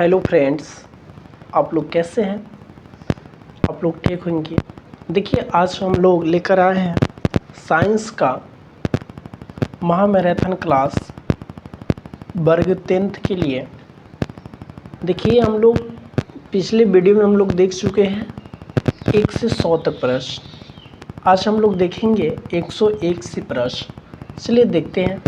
Hello friends, आप लोग कैसे हैं? आप लोग ठीक होंगे। देखिए, आज हम लोग लेकर आए हैं साइंस का महामैराथन क्लास वर्ग 10th के लिए। देखिए, हम लोग पिछले वीडियो में हम लोग देख चुके हैं 1 से 100 तक प्रश्न। आज हम लोग देखेंगे 101 से प्रश्न। चलिए देखते हैं।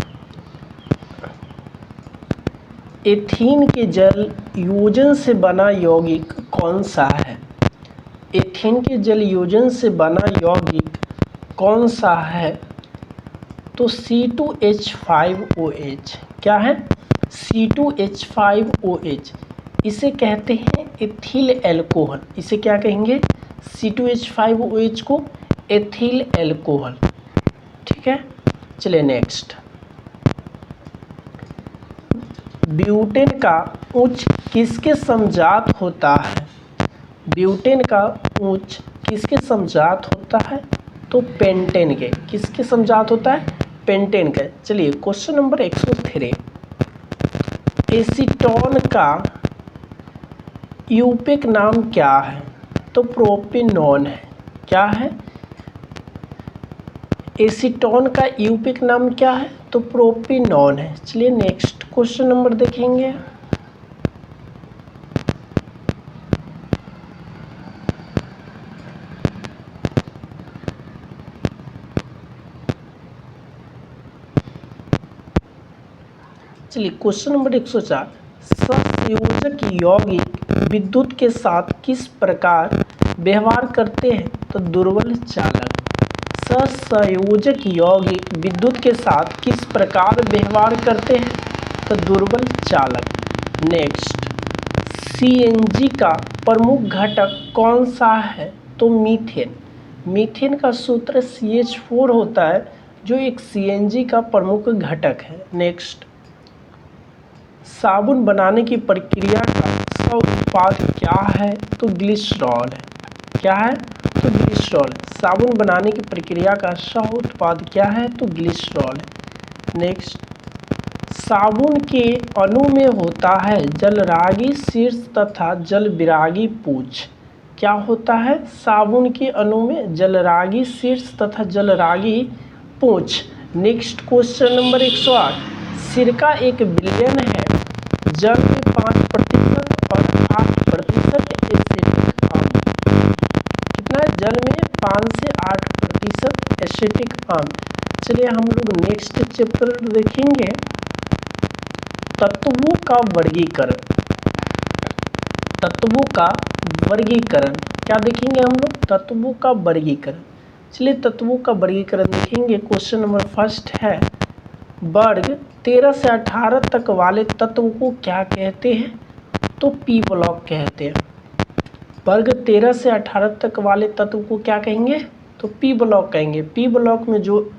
एथीन के जल योजन से बना यौगिक कौन सा है? एथीन के जल योजन से बना यौगिक कौन सा है? तो C2H5OH। क्या है? C2H5OH। इसे कहते हैं एथिल एल्कोहल। इसे क्या कहेंगे? C2H5OH को एथिल एल्कोहल। ठीक है, चलिए नेक्स्ट। ब्यूटेन का उच्च किसके समजात होता है? ब्यूटेन का उच्च किसके समजात होता है? तो पेंटेन के। किसके समजात होता है? पेंटेन के। चलिए क्वेश्चन नंबर 103। एसीटोन का यूपिक नाम क्या है? तो प्रोपिनोन है। क्या है? एसीटोन का यूपिक नाम क्या है? तो प्रोपिनोन है। चलिए नेक्स्ट क्वेश्चन नंबर देखेंगे। चलिए क्वेश्चन नंबर 104। सहसंयोजक यौगिक विद्युत के साथ किस प्रकार व्यवहार करते हैं? तो दुर्बल चालक। सहसंयोजक यौगिक विद्युत के साथ किस प्रकार व्यवहार करते हैं? तो दुर्बल चालक। नेक्स्ट, सीएनजी का प्रमुख घटक कौन सा है? तो मीथेन। मीथेन का सूत्र CH4 होता है, जो एक सीएनजी का प्रमुख घटक है। नेक्स्ट, साबुन बनाने की प्रक्रिया का सह उत्पाद क्या है? तो ग्लिसरॉल है। क्या है? तो ग्लिसरॉल। साबुन बनाने की प्रक्रिया का सह उत्पाद क्या है? तो ग्लिसरॉल है। नेक्स्ट, साबुन के अणु में होता है जलरागी शीर्ष तथा जलविरागी पूंछ। क्या होता है? साबुन के अणु में जलरागी शीर्ष तथा जलरागी पूंछ। Next question number 108। सिरका एक विलयन है। जल में 5% और 8% एसिटिक अम्ल। कितना है? जल में 5 से 8% एसिटिक अम्ल। चलिए हम लोग नेक्स्ट चैप्टर देखेंगे तत्वों का वर्गीकरण। तत्वों का वर्गीकरण क्या देखेंगे हम लोग? तत्वों का वर्गीकरण। चलिए तत्वों का वर्गीकरण देखेंगे। क्वेश्चन नंबर फर्स्ट है, वर्ग 13 से 18 तक वाले तत्व को क्या कहते हैं? तो पी ब्लॉक कहते हैं। वर्ग 13 से 18 तक वाले तत्व को क्या कहेंगे? तो पी ब्लॉक कहेंगे। पी ब्लॉक में जो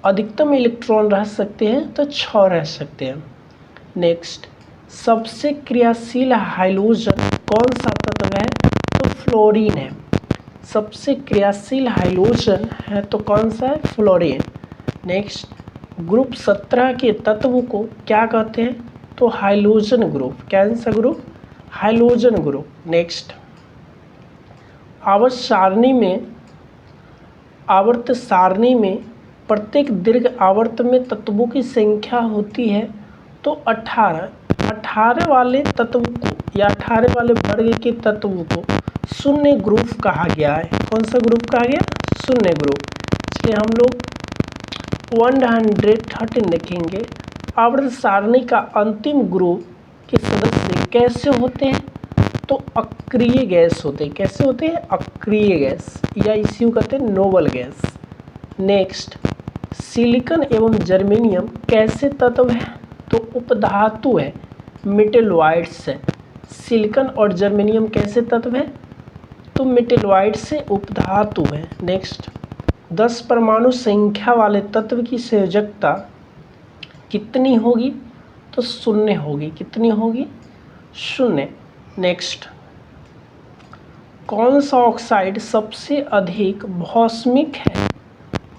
अधिकतम इलेक्ट्रॉन रह सकते हैं तो 6 रह सकते हैं। नेक्स्ट, सबसे क्रियाशील हाइड्रोजन कौन सा तत्व है? तो फ्लोरीन है। सबसे क्रियाशील हाइड्रोजन है तो कौन सा है? फ्लोरीन। नेक्स्ट, ग्रुप 17 के तत्व को क्या कहते हैं? तो हाइड्रोजन ग्रुप। कौन सा ग्रुप? Hydrogen group. नेक्स्ट, आवर्त सारणी में प्रत्येक दीर्घ आवर्त में तत्वों की संख्या होती है तो 18 वाले तत्व को या 18 वाले वर्ग के तत्व को शून्य ग्रुप कहा गया है। कौन सा ग्रुप कहा गया? शून्य ग्रुप। इसलिए हम लोग 113 देखेंगे। आवर्त सारणी का अंतिम ग्रुप के सदस्य कैसे होते हैं? तो अक्रिय गैस होते हैं। कैसे होते हैं? अक्रिय गैस, या इसी को कहते हैं नोबल गैस। नेक्स्ट, सिलिकॉन एवं जर्मेनियम कैसे तत्व है? तो उपधातु है, मेटेलॉइड्स है। सिलिकॉन और जर्मेनियम कैसे तत्व है? तो मेटेलॉइड से उपधातु है। नेक्स्ट, 10 परमाणु संख्या वाले तत्व की संयोजकता कितनी होगी? तो 0 होगी। कितनी होगी? 0। नेक्स्ट, कौन सा ऑक्साइड सबसे अधिक भौस्मिक है?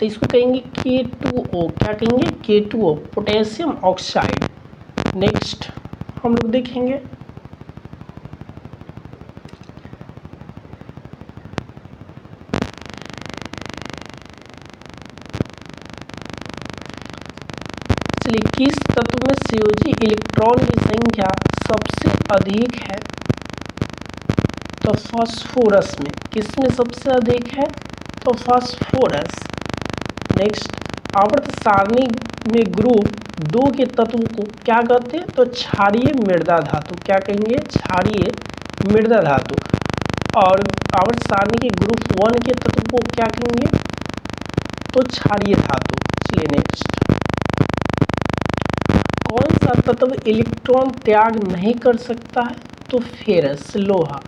तो इसको कहेंगे K2O। क्या कहेंगे? K2O, potassium oxide. नेक्स्ट हम लोग देखेंगे किस तत्व में सीओजी इलेक्ट्रॉन की संख्या सबसे अधिक है? तो फास्फोरस में। किस में सबसे अधिक है? तो फास्फोरस। नेक्स्ट, आवर्त सारणी में ग्रुप 2 के तत्व को क्या कहते हैं? तो क्षारीय मृदा धातु। क्या कहेंगे? क्षारीय मृदा धातु। और आवर्त सारणी के ग्रुप 1 के तत्व को क्या कहेंगे? तो क्षारीय धातु। चलिए नेक्स्ट, कौन सा तत्व इलेक्ट्रॉन त्याग नहीं कर सकता है? तो फेरस, लोहा।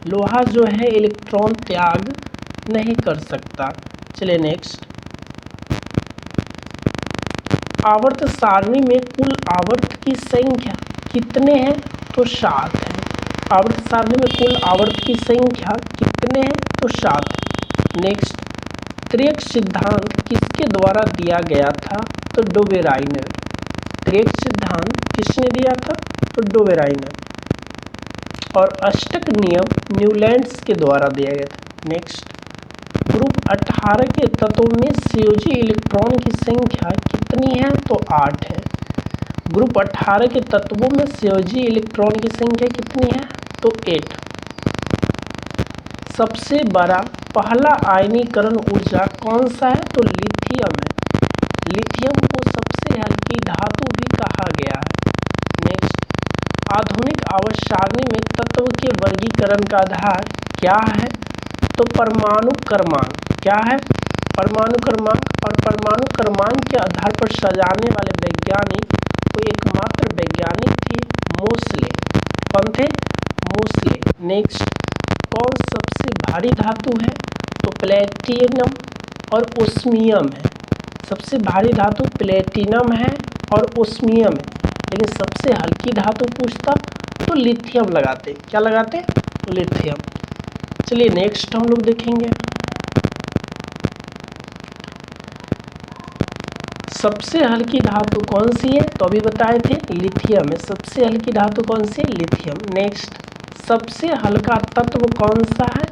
लोहा जो है इलेक्ट्रॉन त्याग नहीं कर सकता। चलिए नेक्स्ट, आवर्त सारणी में कुल आवर्त की संख्या कितने हैं? तो 7 है। आवर्त सारणी में कुल आवर्त की संख्या कितने हैं? तो 7 है। नेक्स्ट, त्रिक सिद्धांत किसके द्वारा दिया गया था? तो डोबेराइनर। त्रिक सिद्धांत किसने दिया था? तो डोबेराइनर। और अष्टक नियम न्यूलैंड्स के द्वारा दिया गया था। नेक्स्ट, ग्रुप 18 के तत्वों में सीओजी इलेक्ट्रॉन की संख्या कितनी है? तो 8 है। ग्रुप 18 के तत्वों में सीओजी इलेक्ट्रॉन की संख्या कितनी है? तो 8। सबसे बड़ा पहला आयनीकरण ऊर्जा कौन सा है? तो लिथियम है। लिथियम को सबसे हल्की धातु भी कहा गया है। नेक्स्ट, आधुनिक आवर्त सारणी में तत्व के वर्गीकरण का आधार क्या है? तो परमाणु क्रमांक। क्या है? परमाणु क्रमांक। और परमाणु क्रमांक के आधार पर सजाने वाले वैज्ञानिक तो एकमात्र वैज्ञानिक थे मोसले। कौन थे? मोसले। नेक्स्ट, कौन सबसे भारी धातु है? तो प्लेटिनम और ओस्मियम है। सबसे भारी धातु प्लेटिनम है और ओस्मियम है। लेकिन सबसे हल्की धातु पूछता तो लिथियम लगाते। क्या लगाते? तो लिथियम। चलिए नेक्स्ट हम लोग देखेंगे, सबसे हल्की धातु कौन सी है? तो अभी बताए थे लिथियम है। सबसे हल्की धातु कौन सी है? लिथियम। नेक्स्ट, सबसे हल्का तत्व कौन सा है?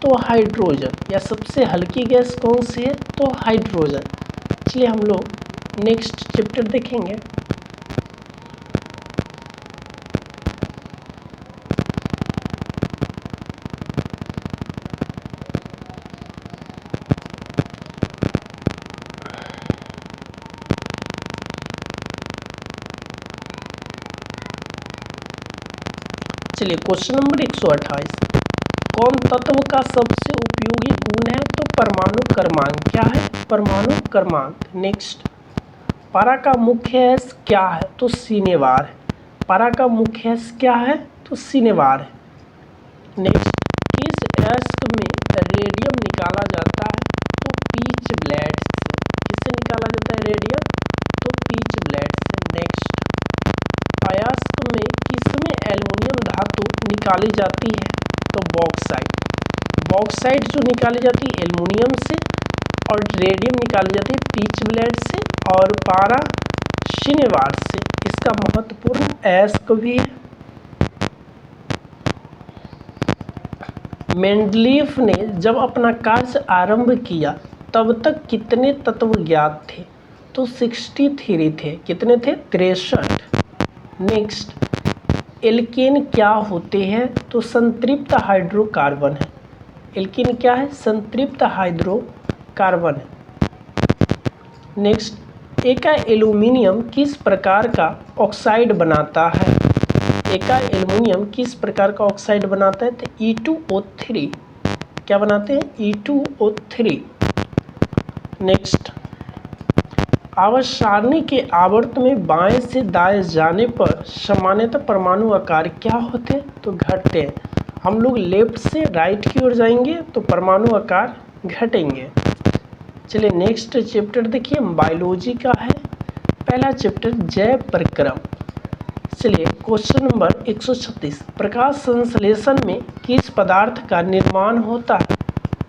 तो हाइड्रोजन। या सबसे हल्की गैस कौन सी है? तो हाइड्रोजन। चलिए हम लोग नेक्स्ट चैप्टर देखेंगे। चलिए क्वेश्चन नंबर 128, कौन तत्व का सबसे उपयोगी गुण है? तो परमाणु क्रमांक। क्या है? परमाणु क्रमांक। नेक्स्ट, पारा का मुख्य अयस्क क्या है? तो सिनेवार है। पारा का मुख्य अयस्क क्या है? तो सिनेवार है। नेक्स्ट, किस अयस्क में रेडियम निकाला जाता है? तो पीच ब्लेड से। किससे निकाला जाता है रेडियम? तो पीच ब्लेड से। नेक्स्ट, अयस्क में किसमें एल्युमिनियम धातु निकाली जाती है? तो बॉक्साइट। बॉक्साइट जो निकाली जाती है एल्युमिनियम से और रेडियम निकाली जाती है पीच ब्लेड से और पारा सिनेवार से। इसका महत्वपूर्ण अयस्क भी है। मेंडलीफ ने जब अपना कार्य आरंभ किया तब तक कितने तत्व ज्ञात थे? तो 63 थे। कितने थे? 63। नेक्स्ट, एल्केन क्या होते हैं? तो संतृप्त हाइड्रोकार्बन है। एल्केन क्या है? संतृप्त हाइड्रोकार्बन है। नेक्स्ट, एका एल्यूमिनियम किस प्रकार का ऑक्साइड बनाता है? एका एल्यूमिनियम किस प्रकार का ऑक्साइड बनाता है? तो E2O3। क्या बनाते हैं? E2O3। नेक्स्ट, आवर्त सारणी के आवर्त में बाएं से दाएं जाने पर सामान्यतः परमाणु आकार क्या होते हैं? तो घटते हैं। हम लोग लेफ्ट से राइट की ओर जाएंगे तो परमाणु आकार घटेंगे। चलिए नेक्स्ट चैप्टर देखिए, बायोलॉजी का है पहला चैप्टर, जैव प्रक्रम। चलिए क्वेश्चन नंबर 136, प्रकाश संश्लेषण में किस पदार्थ का निर्माण होता है?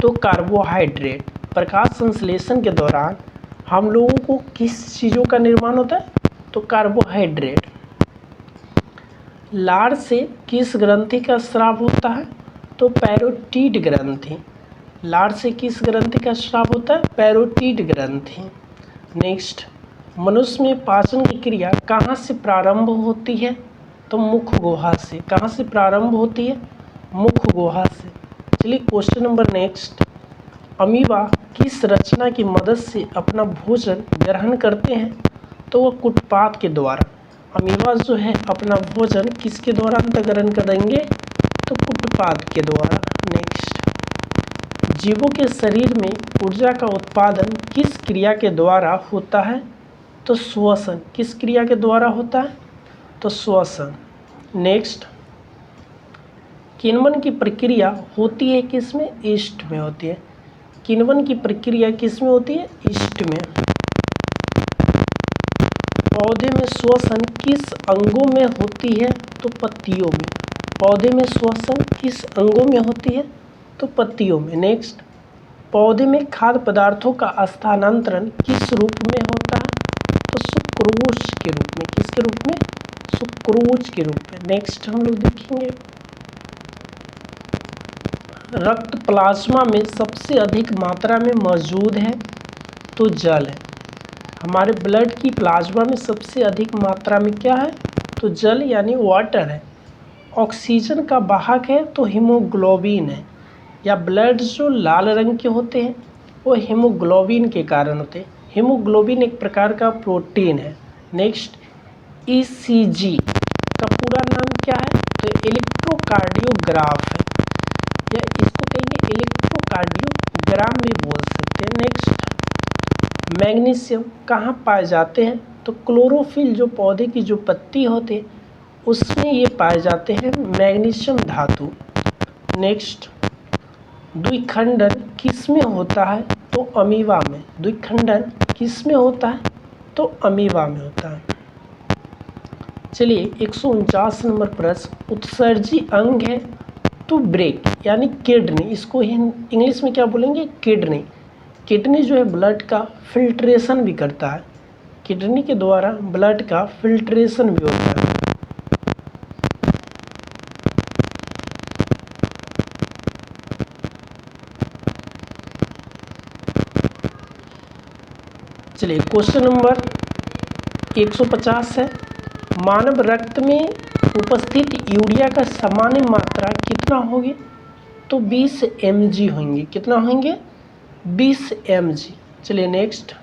तो कार्बोहाइड्रेट। प्रकाश संश्लेषण के दौरान हम लोगों को किस चीज़ों का निर्माण होता है? तो कार्बोहाइड्रेट। लार से किस ग्रंथि का स्राव होता है? तो पैरोटीड ग्रंथि। लार से किस ग्रंथि का स्राव होता है? पैरोटीड ग्रंथि। नेक्स्ट, मनुष्य में पाचन की क्रिया कहाँ से प्रारंभ होती है? तो मुख गुहा से। कहाँ से प्रारंभ होती है? मुख गुहा से। चलिए क्वेश्चन नंबर नेक्स्ट, अमीबा किस रचना की मदद से अपना भोजन ग्रहण करते हैं? तो वह कुटपाद के द्वारा। अमीबा जो है अपना भोजन किसके द्वारा ग्रहण करेंगे? तो कुटपाद के द्वारा। नेक्स्ट, जीवों के शरीर में ऊर्जा का उत्पादन किस क्रिया के द्वारा होता है? तो श्वसन। किस क्रिया के द्वारा होता है? तो श्वसन। नेक्स्ट, किण्वन की प्रक्रिया होती है किस में? ईस्ट में होती है। किण्वन की प्रक्रिया किस में होती है? ईस्ट में। पौधे में श्वसन किस अंगों में होती है? तो पत्तियों में। पौधे में श्वसन किस अंगों में होती है? तो पत्तियों में। नेक्स्ट, पौधे में खाद्य पदार्थों का स्थानांतरण किस रूप में होता है? तो सुक्रोज के रूप में। किसके रूप में? सुक्रोज के रूप में। नेक्स्ट हम लोग देखेंगे, रक्त प्लाज्मा में सबसे अधिक मात्रा में मौजूद है? तो जल है। हमारे ब्लड की प्लाज्मा में सबसे अधिक मात्रा में क्या है? तो जल यानी वाटर है। ऑक्सीजन का वाहक है तो हीमोग्लोबिन है, या ब्लड जो लाल रंग के होते हैं वो हीमोग्लोबिन के कारण होते हैं। हीमोग्लोबिन एक प्रकार का प्रोटीन है। नेक्स्ट, ईसीजी का पूरा नाम क्या है? तो इलेक्ट्रोकार्डियोग्राफ है, या इसको कहेंगे इलेक्ट्रोकार्डियोग्राम भी बोल सकते हैं। नेक्स्ट, मैग्नीशियम कहाँ पाए जाते हैं? तो क्लोरोफिल जो पौधे की जो पत्ती होते हैं उसमें ये पाए जाते हैं मैग्नीशियम धातु। नेक्स्ट, द्विखंडन किस में होता है? तो अमीबा में। द्विखंडन किस में होता है? तो अमीबा में होता है। चलिए 149 नंबर प्रश्न, उत्सर्जी अंग है टू ब्रेक यानी किडनी, इसको इंग्लिश में क्या बोलेंगे? किडनी। किडनी जो है ब्लड का फिल्ट्रेशन भी करता है। किडनी के द्वारा ब्लड का फिल्ट्रेशन भी होता है। चलिए क्वेश्चन नंबर 150 है, मानव रक्त में उपस्थित यूरिया का सामान्य मात्रा कितना होगी? तो 20 mg होंगे। कितना होंगे? 20 mg। चलिए नेक्स्ट,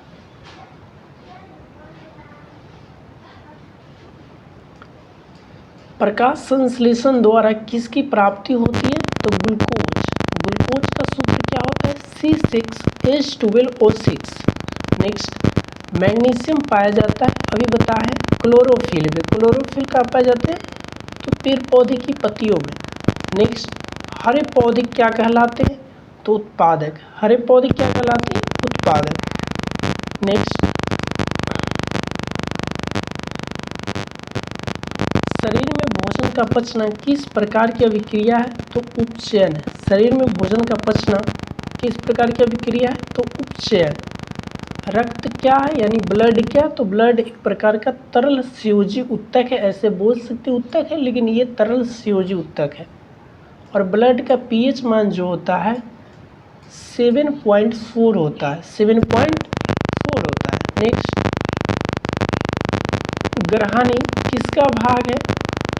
प्रकाश संश्लेषण द्वारा किसकी प्राप्ति होती है? तो ग्लूकोज। ग्लूकोज का सूत्र क्या होता है? C6H12O6। नेक्स्ट, मैग्नीशियम पाया जाता है, अभी बता है क्लोरोफिल में। क्लोरोफिल कहाँ पाए जाते हैं? तो पेड़ पौधे की पत्तियों में। नेक्स्ट, हरे पौधे क्या कहलाते हैं? तो उत्पादक। हरे पौधे क्या कहलाते हैं? उत्पादक। नेक्स्ट, शरीर में भोजन का पचना किस प्रकार की अभिक्रिया है? तो उपचयन है। शरीर में भोजन का पचना किस प्रकार की अभिक्रिया है? तो उपचयन। रक्त क्या है? यानी ब्लड क्या? तो ब्लड एक प्रकार का तरल संयोजी उत्तक है, ऐसे बोल सकते उत्तक है, लेकिन ये तरल संयोजी उत्तक है। और ब्लड का पीएच मान जो होता है 7.4 होता है। 7.4 होता है। नेक्स्ट, ग्रहणी किसका भाग है?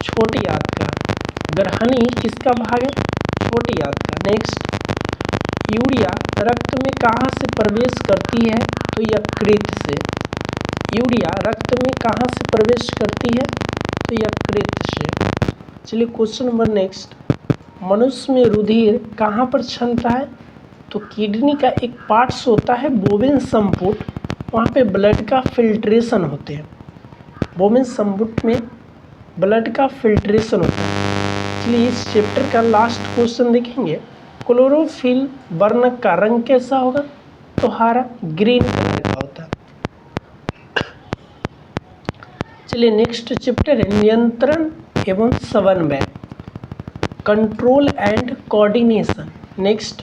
छोटी आंत का। ग्रहणी किसका भाग है? छोटी आंत का। नेक्स्ट, यूरिया रक्त में कहाँ से प्रवेश करती है? तो यकृत से। यूरिया रक्त में कहाँ से प्रवेश करती है? तो यकृत से। चलिए क्वेश्चन नंबर नेक्स्ट, मनुष्य में रुधिर कहाँ पर क्षमता है? तो किडनी का एक पार्ट्स होता है बोवेन संपुट, वहाँ पे ब्लड का फिल्ट्रेशन होते हैं। बोवेन संपुट में ब्लड का फिल्ट्रेशन होता है। चलिए इस चैप्टर का लास्ट क्वेश्चन देखेंगे, क्लोरोफिल वर्णक का रंग कैसा होगा? तो हरा ग्रीन कलर का होता है। चलिए नेक्स्ट चैप्टर है नियंत्रण एवं समन्वय, कंट्रोल एंड कोऑर्डिनेशन। नेक्स्ट,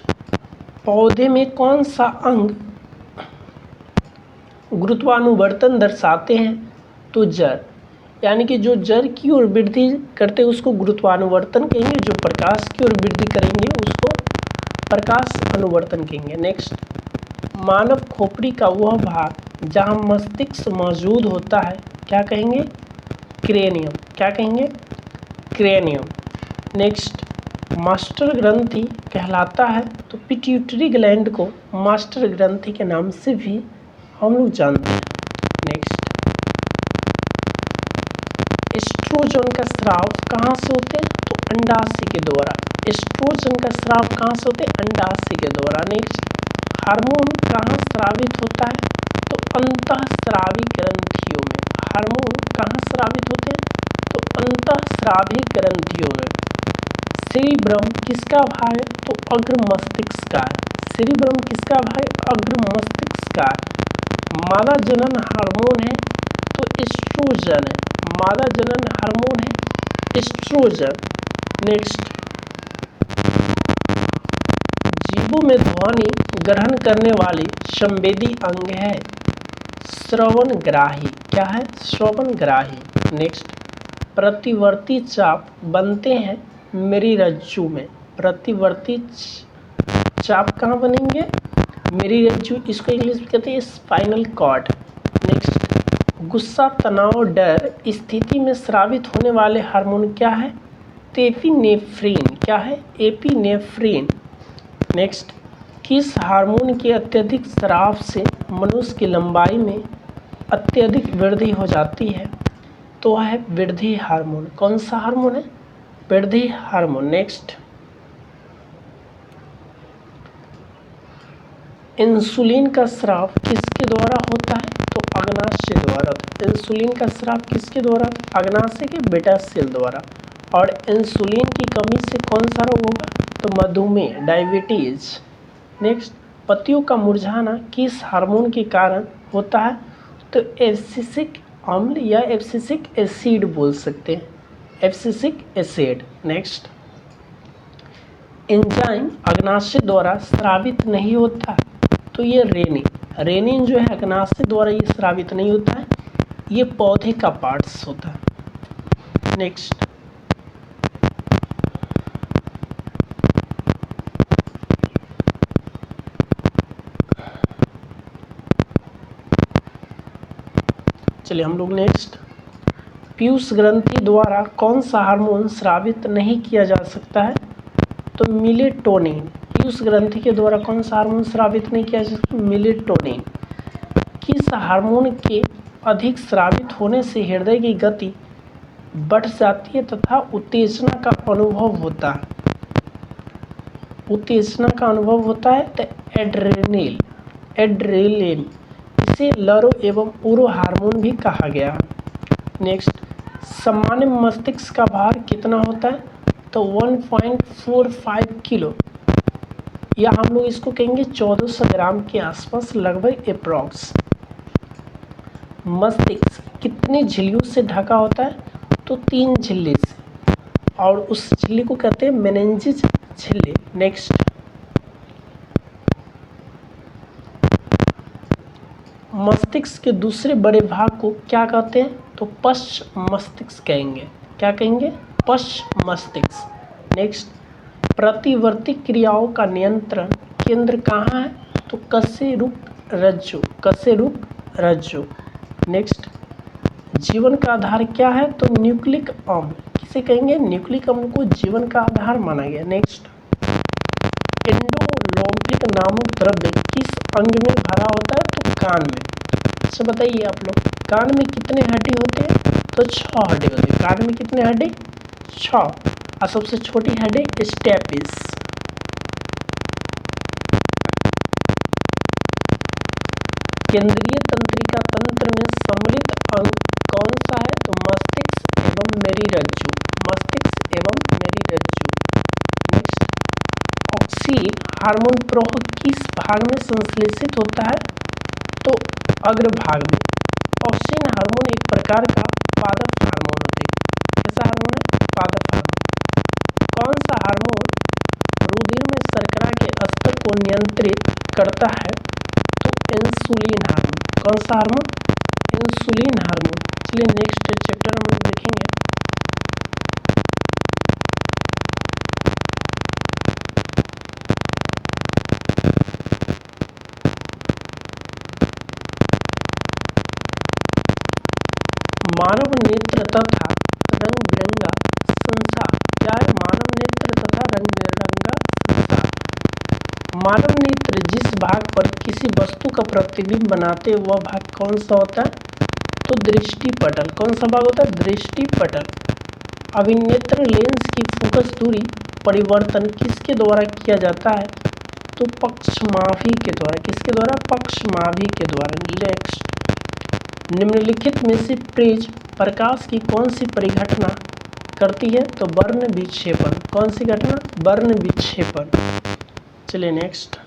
पौधे में कौन सा अंग गुरुत्वानुवर्तन दर्शाते हैं? तो जड़, यानी कि जो जड़ की ओर वृद्धि करते हैं उसको गुरुत्वानुवर्तन कहेंगे, जो प्रकाश की ओर वृद्धि करेंगे उसको प्रकाश अनुवर्तन कहेंगे। नेक्स्ट, मानव खोपड़ी का वह भाग जहाँ मस्तिष्क मौजूद होता है क्या कहेंगे? क्रेनियम। क्या कहेंगे? क्रेनियम। नेक्स्ट, मास्टर ग्रंथि कहलाता है तो पिट्यूटरी ग्लैंड को मास्टर ग्रंथि के नाम से भी हम लोग जानते हैं। नेक्स्ट, एस्ट्रोजन का स्राव कहाँ से होते हैं? तो अंडाशय के द्वारा। एस्ट्रोजन का स्राव कहाँ से होते हैं? अंडाशय के द्वारा। नेक्स्ट, हार्मोन कहाँ स्रावित होता है? तो अंतःस्रावी ग्रंथियों में। हार्मोन कहाँ स्रावित होते हैं? तो अंतःस्रावी ग्रंथियों में। सेरिब्रम किसका भाग है? तो अग्र मस्तिष्क का है। सेरिब्रम किसका भाग है? अग्र मस्तिष्क का है। मादा जनन हार्मोन है तो एस्ट्रोजन है। मादा जनन हार्मोन है एस्ट्रोजन। नेक्स्ट, जीवों में ध्वनि ग्रहण करने वाली संवेदी अंग है श्रवणग्राही। क्या है? श्रवणग्राही। नेक्स्ट, प्रतिवर्ती चाप बनते हैं मेरुरज्जु में। प्रतिवर्ती चाप कहाँ बनेंगे? मेरुरज्जु। इसको इंग्लिश में कहते हैं स्पाइनल कॉर्ड। नेक्स्ट, गुस्सा, तनाव, डर स्थिति में स्रावित होने वाले हार्मोन क्या है? तो एपिनेफ्रिन। क्या है? एपिनेफ्रिन। नेक्स्ट, किस हार्मोन के अत्यधिक स्राव से मनुष्य की लंबाई में अत्यधिक वृद्धि हो जाती है? तो है वृद्धि हार्मोन। कौन सा हार्मोन है? वृद्धि हार्मोन। नेक्स्ट, इंसुलिन का स्राव किसके द्वारा होता है? तो अग्नाशय द्वारा। इंसुलिन का स्राव किसके द्वारा? अग्नाशय के बेटा सेल द्वारा। और इंसुलिन की कमी से कौन सा रोग होगा? तो मधुमेह, डायबिटीज। नेक्स्ट, पत्तियों का मुरझाना किस हार्मोन के कारण होता है? तो एब्सिसिक अम्ल या एब्सिसिक एसिड बोल सकते हैं। Abscisic acid. नेक्स्ट, एंजाइम अग्नाशय द्वारा स्रावित नहीं होता तो ये रेनिन। रेनिन जो है अग्नाशय द्वारा ये स्रावित नहीं होता है, ये पौधे का पार्ट्स होता है। नेक्स्ट, चलिए हम लोग नेक्स्ट, पीयूष ग्रंथि द्वारा कौन सा हार्मोन स्रावित नहीं किया जा सकता है? तो मिलेटोनिन। पीयूष ग्रंथि के द्वारा कौन सा हार्मोन स्रावित नहीं किया जा सकता? मिलेटोनिन। किस हार्मोन के अधिक स्रावित होने से हृदय की गति बढ़ जाती है तथा उत्तेजना का अनुभव होता है? उत्तेजना का अनुभव होता है तो एड्रेनल, एड्रेलिन। इसे लरो एवं उरो हार्मोन भी कहा गया। नेक्स्ट, सामान्य मस्तिष्क का भार कितना होता है? तो 1.45 किलो, या हम लोग इसको कहेंगे 1400 ग्राम के आसपास लगभग अप्रॉक्स। मस्तिष्क कितने झिल्लियों से ढका होता है? तो 3 झिल्ली से, और उस झिल्ली को कहते हैं मेनिंजेस झिल्ली। नेक्स्ट, मस्तिष्क के दूसरे बड़े भाग को क्या कहते हैं? तो पश्च मस्तिष्क कहेंगे। क्या कहेंगे? पश्च मस्तिष्क। नेक्स्ट, प्रतिवर्ती क्रियाओं का नियंत्रण केंद्र कहाँ है? तो कशेरुक रज्जु। कशेरुक रज्जु। नेक्स्ट, जीवन का आधार क्या है? तो न्यूक्लिक अम्ल। किसे कहेंगे? न्यूक्लिक अम्ल को जीवन का आधार माना गया। नेक्स्ट, एंडोलोम्फिक नामक द्रव्य किस अंग में भरा होता है? तो कान में। अच्छा बताइए आप लोग, कान में कितने हड्डी होते हैं? तो 6 हड्डी होते हैं। कान में कितने हड्डी? 6। और सबसे छोटी हड्डी स्टेपिस। केंद्रीय तंत्रिका तंत्र में सम्मिलित अंग कौन सा है? तो मस्तिष्क एवं मेरुरज्जु। मस्तिष्क एवं मेरुरज्जु। नेक्स्ट, ऑक्सीन हार्मोन प्रवाह किस भाग में संश्लेषित होता है? तो अग्रभाग में। ऑक्सीन हार्मोन एक प्रकार का पादप हार्मोन होते हैं। कैसा हार्मोन है? पादप हार्मोन। कौन सा हार्मोन रुधिर में शर्करा के स्तर को नियंत्रित करता है? तो इंसुलिन हार्मोन। कौन सा हार्मोन? Insulin hormone. चलिए नेक्स्ट चैप्टर हम लोग देखेंगे। मानव नेत्र तथा रंग बिरंगा संसार। क्या है? मानव नेत्र तथा रंग बिरंगा संसार। मानव नेत्र जिस भाग पर किसी वस्तु का प्रतिबिंब बनाते वह भाग कौन सा होता है? तो दृष्टिपटल। कौन सा भाग होता है? दृष्टिपटल। अभिनेत्र लेंस की फोकस दूरी परिवर्तन किसके द्वारा किया जाता है? तो पक्षमाभी के द्वारा। किसके द्वारा? पक्षमाभी के द्वारा। नेक्स्ट, निम्नलिखित में से प्रिज्म प्रकाश की कौन सी परिघटना करती है? तो वर्ण विक्षेपण। कौन सी घटना? वर्ण विक्षेपण। चलिए नेक्स्ट,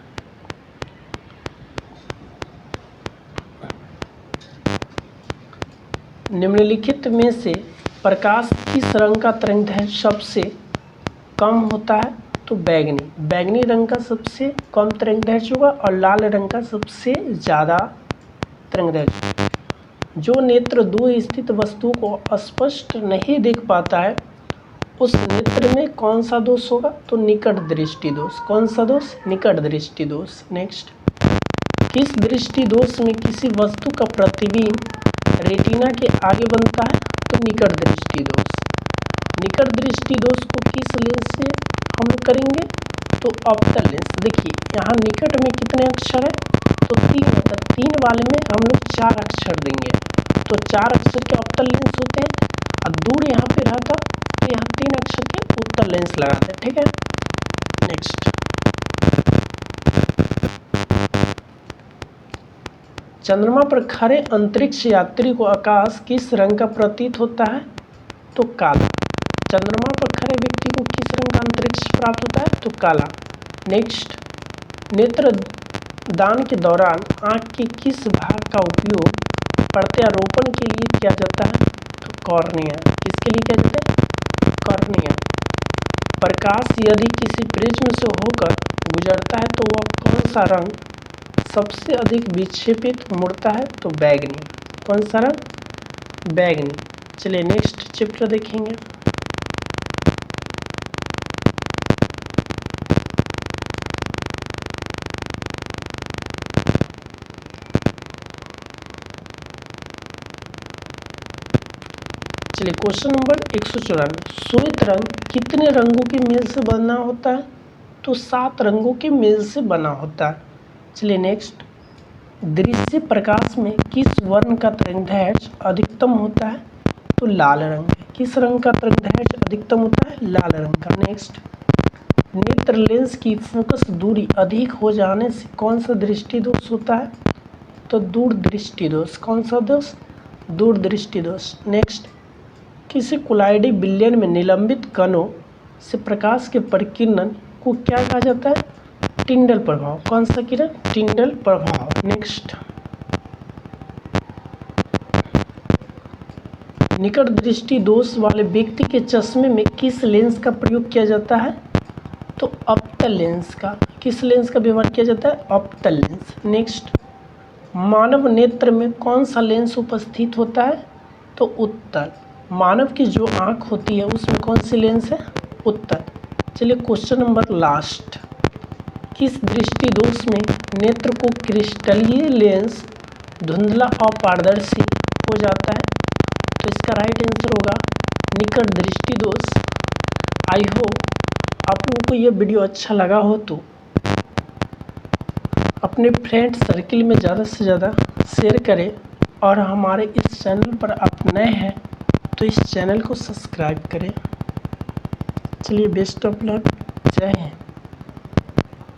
निम्नलिखित में से प्रकाश किस रंग का तरंगदैर्घ्य सबसे कम होता है? तो बैगनी। बैगनी रंग का सबसे कम तरंगदैर्घ्य होगा और लाल रंग का सबसे ज़्यादा तरंगदैर्घ्य। जो नेत्र दूर स्थित वस्तु को स्पष्ट नहीं देख पाता है उस नेत्र में कौन सा दोष होगा? तो निकट दृष्टि दोष। कौन सा दोष? निकट दृष्टि दोष। नेक्स्ट, किस दृष्टि दोष में किसी वस्तु का प्रतिबिंब रेटिना के आगे बनता है? तो निकट दृष्टि दोष। निकट दृष्टि दोष को किस लेंस से हम लोग करेंगे? तो अवतल लेंस। देखिए यहाँ निकट में कितने अक्षर है? तो 3 है, तो 3 वाले में हम लोग 4 अक्षर देंगे। तो 4 अक्षर के अवतल लेंस होते हैं और दूर यहाँ पे रहता तो यहाँ 3 अक्षर के उत्तल लेंस लगाते हैं। ठीक है। नेक्स्ट, चंद्रमा पर खड़े अंतरिक्ष यात्री को आकाश किस रंग का प्रतीत होता है? तो काला। चंद्रमा पर खड़े व्यक्ति को किस रंग का अंतरिक्ष प्राप्त होता है? तो काला। नेक्स्ट, नेत्र दान के दौरान आँख के किस भाग का उपयोग प्रत्यारोपण के लिए किया जाता है? तो कॉर्निया। किसके लिए किया जाता है? कॉर्निया। प्रकाश यदि किसी प्रिज्म से होकर गुजरता है तो वह कौन सा रंग सबसे अधिक विक्षेपित मुड़ता है? तो बैगनी। कौन सा रंग? बैगनी। चलिए नेक्स्ट चैप्टर देखेंगे। चलिए क्वेश्चन नंबर 194। श्वेत रंग कितने रंगों के मेल से बना होता है? तो 7 रंगों के मेल से बना होता है। चलिए नेक्स्ट, दृश्य प्रकाश में किस वर्ण का तरंगदैर्घ्य अधिकतम होता है? तो लाल रंग। किस रंग का तरंगदैर्घ्य अधिकतम होता है? लाल रंग का। नेक्स्ट, नेत्र लेंस की फोकस दूरी अधिक हो जाने से कौन सा दृष्टि दोष होता है? तो दूरदृष्टि दोष। कौन सा दोष? दूरदृष्टि दोष। नेक्स्ट, किसी कोलाइडी विलयन में निलंबित कणों से प्रकाश के परिकिरण को क्या कहा जाता है? टिंडल प्रभाव। कौन सा किरण? टिंडल प्रभाव। नेक्स्ट, निकट दृष्टि दोष वाले व्यक्ति के चश्मे में किस लेंस का प्रयोग किया जाता है? तो अवतल लेंस का। किस लेंस का व्यवहार किया जाता है? अवतल लेंस। नेक्स्ट, मानव नेत्र में कौन सा लेंस उपस्थित होता है? तो उत्तल। मानव की जो आँख होती है उसमें कौन सी लेंस है? उत्तल। चलिए क्वेश्चन नंबर लास्ट, किस दृष्टि दोष में नेत्र को क्रिस्टलीय लेंस धुंधला और पारदर्शी हो जाता है? तो इसका राइट आंसर होगा निकट दृष्टि दोष। आई होप आप लोगों को ये वीडियो अच्छा लगा हो तो अपने फ्रेंड सर्किल में ज़्यादा से ज़्यादा शेयर करें और हमारे इस चैनल पर आप नए हैं तो इस चैनल को सब्सक्राइब करें। चलिए बेस्ट ऑफ लक। जय हिंद।